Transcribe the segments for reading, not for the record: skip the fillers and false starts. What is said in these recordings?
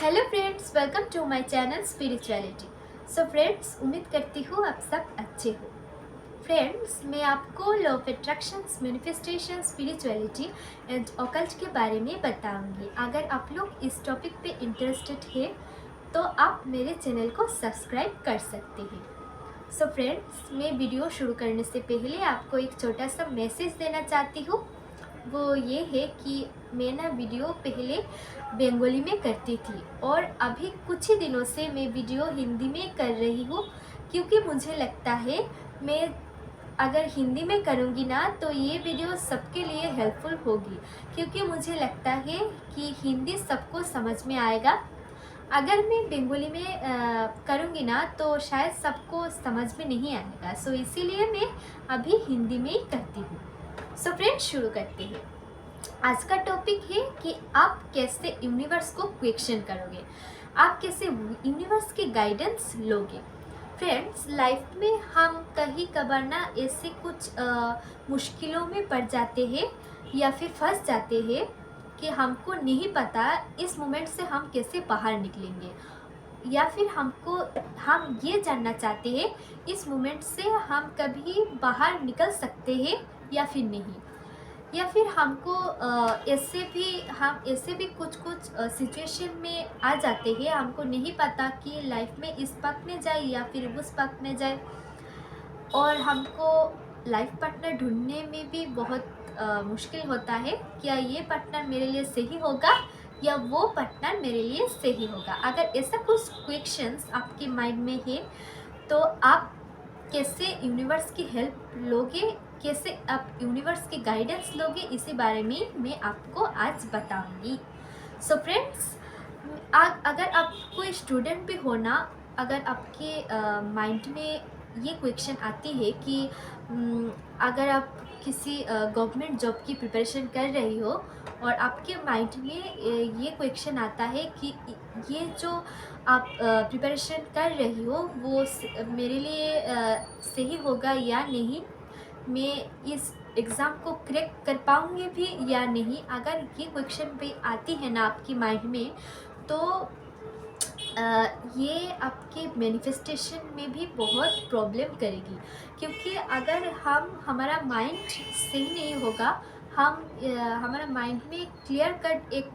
Hello friends, welcome to my channel spirituality. So friends, उम्मीद करती हूँ आप सब अच्छे हो। फ्रेंड्स, मैं आपको law of attractions, manifestation, spirituality and occult के बारे में बताऊंगी। अगर आप लोग इस टॉपिक पे इंटरेस्टेड है तो आप मेरे चैनल को सब्सक्राइब कर सकते हैं। सो फ्रेंड्स, मैं वीडियो शुरू करने से पहले आपको एक छोटा सा मैसेज देना चाहती हूँ। वो ये है कि मैं ना वीडियो पहले बंगाली में करती थी और अभी कुछ ही दिनों से मैं वीडियो हिंदी में कर रही हूँ, क्योंकि मुझे लगता है मैं अगर हिंदी में करूँगी ना तो ये वीडियो सबके लिए हेल्पफुल होगी, क्योंकि मुझे लगता है कि हिंदी सबको समझ में आएगा। अगर मैं बंगाली में करूँगी ना तो शायद सबको समझ में नहीं आएगा। सो इसीलिए मैं अभी हिंदी में ही करती हूँ। सो फ्रेंड्स, शुरू करते हैं। आज का टॉपिक है कि आप कैसे यूनिवर्स को क्वेश्चन करोगे, आप कैसे यूनिवर्स की गाइडेंस लोगे। फ्रेंड्स, लाइफ में हम कहीं कभार ना ऐसे कुछ मुश्किलों में पड़ जाते हैं या फिर फंस जाते हैं कि हमको नहीं पता इस मोमेंट से हम कैसे बाहर निकलेंगे, या फिर हम ये जानना चाहते हैं इस मोमेंट से हम कभी बाहर निकल सकते हैं या फिर नहीं। या फिर हमको ऐसे भी कुछ कुछ सिचुएशन में आ जाते हैं, हमको नहीं पता कि लाइफ में इस पथ में जाए या फिर उस पथ में जाए, और हमको लाइफ पार्टनर ढूंढने में भी बहुत मुश्किल होता है। क्या ये पार्टनर मेरे लिए सही होगा या वो पार्टनर मेरे लिए सही होगा। अगर ऐसा कुछ क्वेश्चंस आपके माइंड में है तो आप कैसे यूनिवर्स की हेल्प लोगे, कैसे आप यूनिवर्स की गाइडेंस लोगे, इसी बारे में मैं आपको आज बताऊंगी। सो फ्रेंड्स, अगर आप कोई स्टूडेंट भी हो ना, अगर आपके माइंड में ये क्वेश्चन आती है कि अगर आप किसी गवर्नमेंट जॉब की प्रिपरेशन कर रही हो और आपके माइंड में ये क्वेश्चन आता है कि ये जो आप प्रिपरेशन कर रही हो वो मेरे लिए सही होगा या नहीं, मैं इस एग्ज़ाम को क्रैक कर पाऊँगी भी या नहीं। अगर ये क्वेश्चन पे आती है ना आपकी माइंड में, तो ये आपके मैनिफेस्टेशन में भी बहुत प्रॉब्लम करेगी, क्योंकि अगर हमारा माइंड सही नहीं होगा, हमारा माइंड में क्लियर कट एक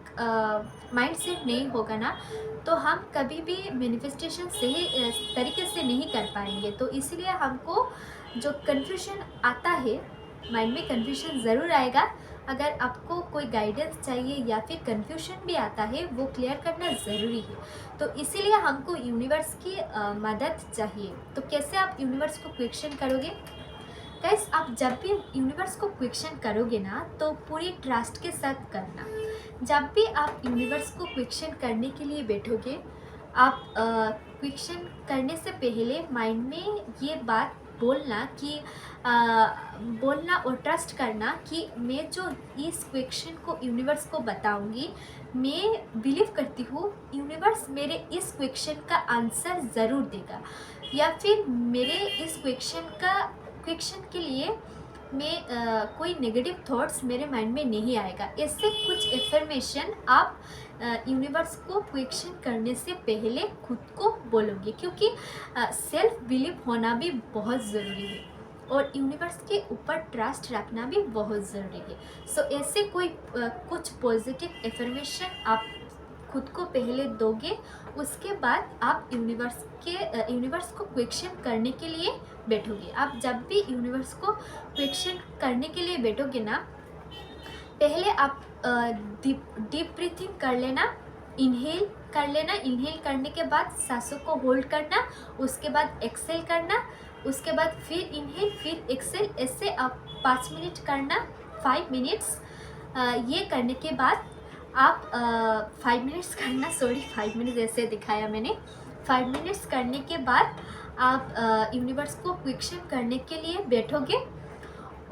माइंड सेट नहीं होगा ना, तो हम कभी भी मैनिफेस्टेशन सही तरीके से नहीं कर पाएंगे। तो इसलिए हमको जो कन्फ्यूजन आता है, माइंड में कन्फ्यूजन ज़रूर आएगा। अगर आपको कोई गाइडेंस चाहिए या फिर कन्फ्यूजन भी आता है, वो क्लियर करना ज़रूरी है। तो इसीलिए हमको यूनिवर्स की मदद चाहिए। तो कैसे आप यूनिवर्स को क्वेश्चन करोगे? गाइस, आप जब भी यूनिवर्स को क्वेश्चन करोगे ना तो पूरी ट्रस्ट के साथ करना। जब भी आप यूनिवर्स को क्वेश्चन करने के लिए बैठोगे, आप क्वेश्चन करने से पहले माइंड में ये बात बोलना और ट्रस्ट करना कि मैं जो इस क्वेश्चन को यूनिवर्स को बताऊंगी, मैं बिलीव करती हूँ यूनिवर्स मेरे इस क्वेश्चन का आंसर ज़रूर देगा, या फिर मेरे इस क्वेश्चन के लिए मैं कोई नेगेटिव थॉट्स मेरे माइंड में नहीं आएगा। ऐसे कुछ एफर्मेशन आप यूनिवर्स को क्वेश्चन करने से पहले खुद को बोलोगे, क्योंकि सेल्फ बिलीव होना भी बहुत ज़रूरी है और यूनिवर्स के ऊपर ट्रस्ट रखना भी बहुत ज़रूरी है। सो ऐसे कोई कुछ पॉजिटिव एफर्मेशन आप खुद को पहले दोगे, उसके बाद आप यूनिवर्स को क्वेश्चन करने के लिए बैठोगे। आप जब भी यूनिवर्स को क्वेश्चन करने के लिए बैठोगे ना, पहले आप डीप ब्रीथिंग कर लेना, इनहेल कर लेना। इनहेल करने के बाद सांसों को होल्ड करना, उसके बाद एक्सेल करना, उसके बाद फिर इनहेल फिर एक्सेल, ऐसे आप 5 मिनट करना, 5 मिनट्स। ये करने के बाद आप 5 मिनट्स करना, 5 मिनट्स ऐसे दिखाया मैंने। 5 मिनट्स करने के बाद आप यूनिवर्स को क्वेश्चन करने के लिए बैठोगे।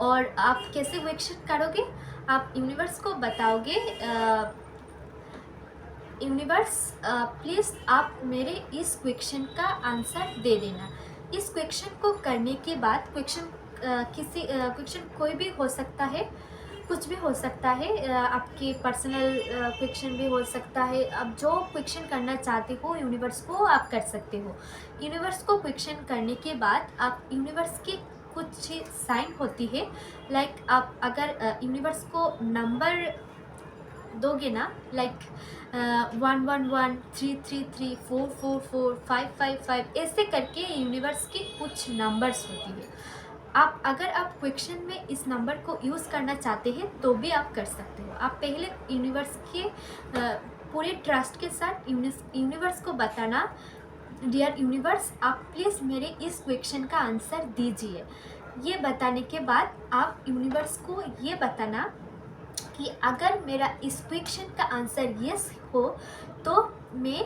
और आप कैसे क्वेश्चन करोगे? आप यूनिवर्स को बताओगे, यूनिवर्स प्लीज़ आप मेरे इस क्वेश्चन का आंसर दे देना। इस क्वेश्चन को करने के बाद क्वेश्चन कोई भी हो सकता है। कुछ भी हो सकता है, आपके पर्सनल क्वेश्चन भी हो सकता है। आप जो क्वेश्चन करना चाहते हो यूनिवर्स को आप कर सकते हो। यूनिवर्स को क्वेश्चन करने के बाद आप यूनिवर्स के कुछ साइन होती है, लाइक आप अगर यूनिवर्स को नंबर दोगे ना, लाइक 111 333 444 555 ऐसे करके यूनिवर्स के कुछ नंबर्स होती है। अगर आप क्वेश्चन में इस नंबर को यूज़ करना चाहते हैं तो भी आप कर सकते हो। आप पहले यूनिवर्स के पूरे ट्रस्ट के साथ यूनिवर्स को बताना, डियर यूनिवर्स आप प्लीज़ मेरे इस क्वेश्चन का आंसर दीजिए। ये बताने के बाद आप यूनिवर्स को ये बताना कि अगर मेरा इस क्वेश्चन का आंसर यस हो तो मैं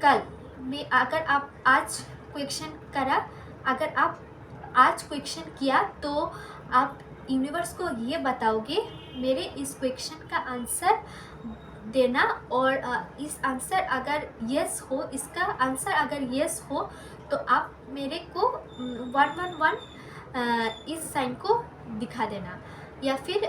कल मैं अगर आप आज क्वेश्चन करा अगर आप आज क्वेश्चन किया तो आप यूनिवर्स को ये बताओगे मेरे इस क्वेश्चन का आंसर देना, और इस आंसर अगर यस हो, इसका आंसर अगर यस हो तो आप मेरे को 111 इस साइन को दिखा देना। या फिर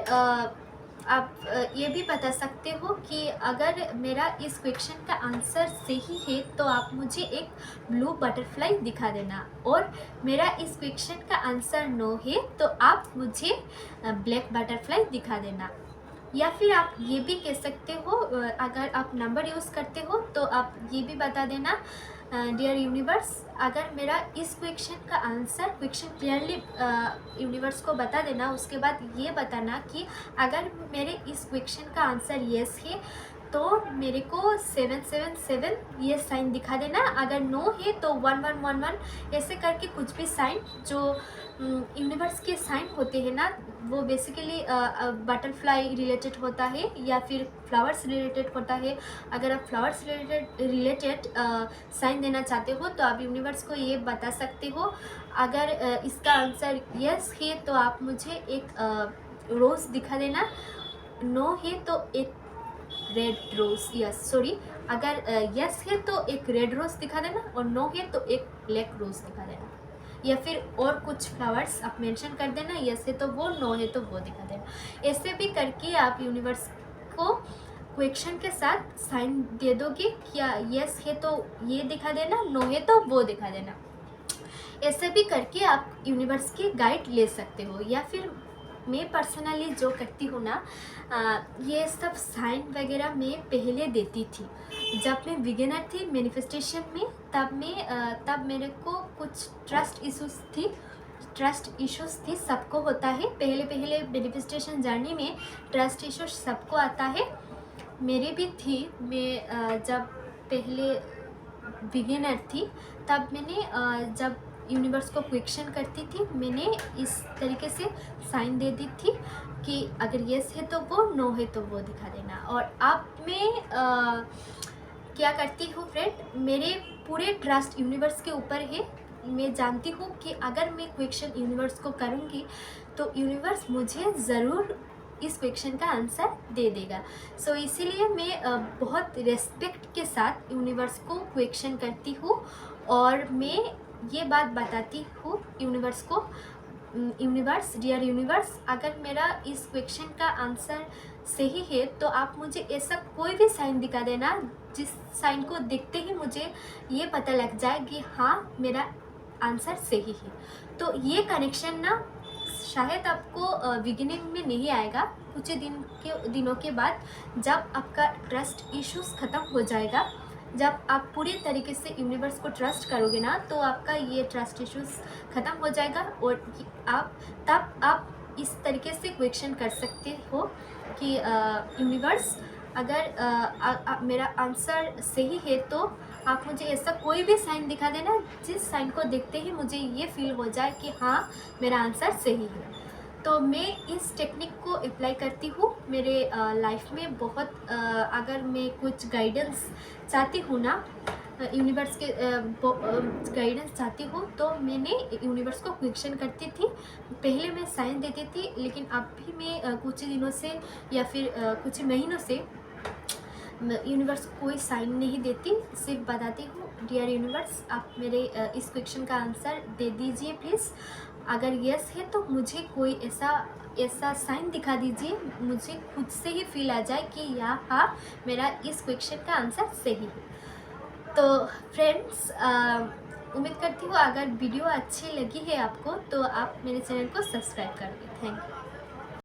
आप ये भी बता सकते हो कि अगर मेरा इस क्वेश्चन का आंसर सही है तो आप मुझे एक ब्लू बटरफ्लाई दिखा देना, और मेरा इस क्वेश्चन का आंसर नो है तो आप मुझे ब्लैक बटरफ्लाई दिखा देना। या फिर आप ये भी कह सकते हो, अगर आप नंबर यूज़ करते हो तो आप ये भी बता देना, डियर यूनिवर्स अगर मेरा इस क्वेश्चन का आंसर क्वेश्चन क्लियरली यूनिवर्स को बता देना। उसके बाद ये बताना कि अगर मेरे इस क्वेश्चन का आंसर यस है तो मेरे को 777 ये साइन दिखा देना, अगर नो है तो 1111 ऐसे करके कुछ भी साइन जो यूनिवर्स के साइन होते हैं ना, वो बेसिकली बटरफ्लाई रिलेटेड होता है या फिर फ्लावर्स रिलेटेड होता है। अगर आप फ्लावर्स रिलेटेड साइन देना चाहते हो तो आप यूनिवर्स को ये बता सकते हो, अगर इसका आंसर यस है तो आप मुझे एक रोज़ दिखा देना, नो है तो एक रेड रोज़, अगर यस है तो एक रेड रोज़ दिखा देना और नो है तो एक ब्लैक रोज़ दिखा देना। या फिर और कुछ फ्लावर्स आप मेंशन कर देना, यस है तो वो, नो है तो वो दिखा देना। ऐसे भी करके आप यूनिवर्स को क्वेश्चन के साथ साइन दे दोगे, क्या यस है तो ये दिखा देना, नो है तो वो दिखा देना। ऐसे भी करके आप यूनिवर्स की गाइड ले सकते हो। या फिर मैं पर्सनली जो करती हूँ ना, ये सब साइन वगैरह मैं पहले देती थी जब मैं बिगिनर थी मैनिफेस्टेशन में। तब मेरे को कुछ ट्रस्ट इश्यूज़ थी, सबको होता है पहले मैनिफेस्टेशन जर्नी में ट्रस्ट इश्यूज सबको आता है, मेरे भी थी। मैं जब पहले बिगिनर थी तब मैंने जब यूनिवर्स को क्वेश्चन करती थी मैंने इस तरीके से साइन दे दी थी कि अगर यस है तो वो, नो है तो वो दिखा देना। और अब मैं क्या करती हूँ फ्रेंड, मेरे पूरे ट्रस्ट यूनिवर्स के ऊपर है। मैं जानती हूँ कि अगर मैं क्वेश्चन यूनिवर्स को करूँगी तो यूनिवर्स मुझे ज़रूर इस क्वेश्चन का आंसर दे देगा। सो इसीलिए मैं बहुत रेस्पेक्ट के साथ यूनिवर्स को क्वेश्चन करती हूँ, और मैं ये बात बताती हूँ यूनिवर्स को, यूनिवर्स, डियर यूनिवर्स अगर मेरा इस क्वेश्चन का आंसर सही है तो आप मुझे ऐसा कोई भी साइन दिखा देना जिस साइन को देखते ही मुझे ये पता लग जाए कि हाँ मेरा आंसर सही है। तो ये कनेक्शन ना शायद आपको बिगिनिंग में नहीं आएगा, कुछ दिनों के बाद जब आपका ट्रस्ट इश्यूज ख़त्म हो जाएगा, जब आप पूरे तरीके से यूनिवर्स को ट्रस्ट करोगे ना तो आपका ये ट्रस्ट इश्यूज ख़त्म हो जाएगा, और आप इस तरीके से क्वेश्चन कर सकते हो कि यूनिवर्स अगर मेरा आंसर सही है तो आप मुझे ऐसा कोई भी साइन दिखा देना जिस साइन को देखते ही मुझे ये फील हो जाए कि हाँ मेरा आंसर सही है। तो मैं इस टेक्निक को अप्लाई करती हूँ मेरे लाइफ में बहुत। अगर मैं कुछ गाइडेंस चाहती हूँ ना, यूनिवर्स के गाइडेंस चाहती हूँ तो मैंने यूनिवर्स को क्वेश्चन करती थी। पहले मैं साइन देती थी, लेकिन अब भी मैं कुछ दिनों से या फिर कुछ महीनों से यूनिवर्स को कोई साइन नहीं देती, सिर्फ बताती हूँ डियर यूनिवर्स आप मेरे इस क्वेश्चन का आंसर दे दीजिए प्लीज़। अगर यस है तो मुझे कोई ऐसा साइन दिखा दीजिए, मुझे खुद से ही फील आ जाए कि हाँ मेरा इस क्वेश्चन का आंसर सही है। तो फ्रेंड्स उम्मीद करती हूँ अगर वीडियो अच्छी लगी है आपको तो आप मेरे चैनल को सब्सक्राइब कर दें। Thank you.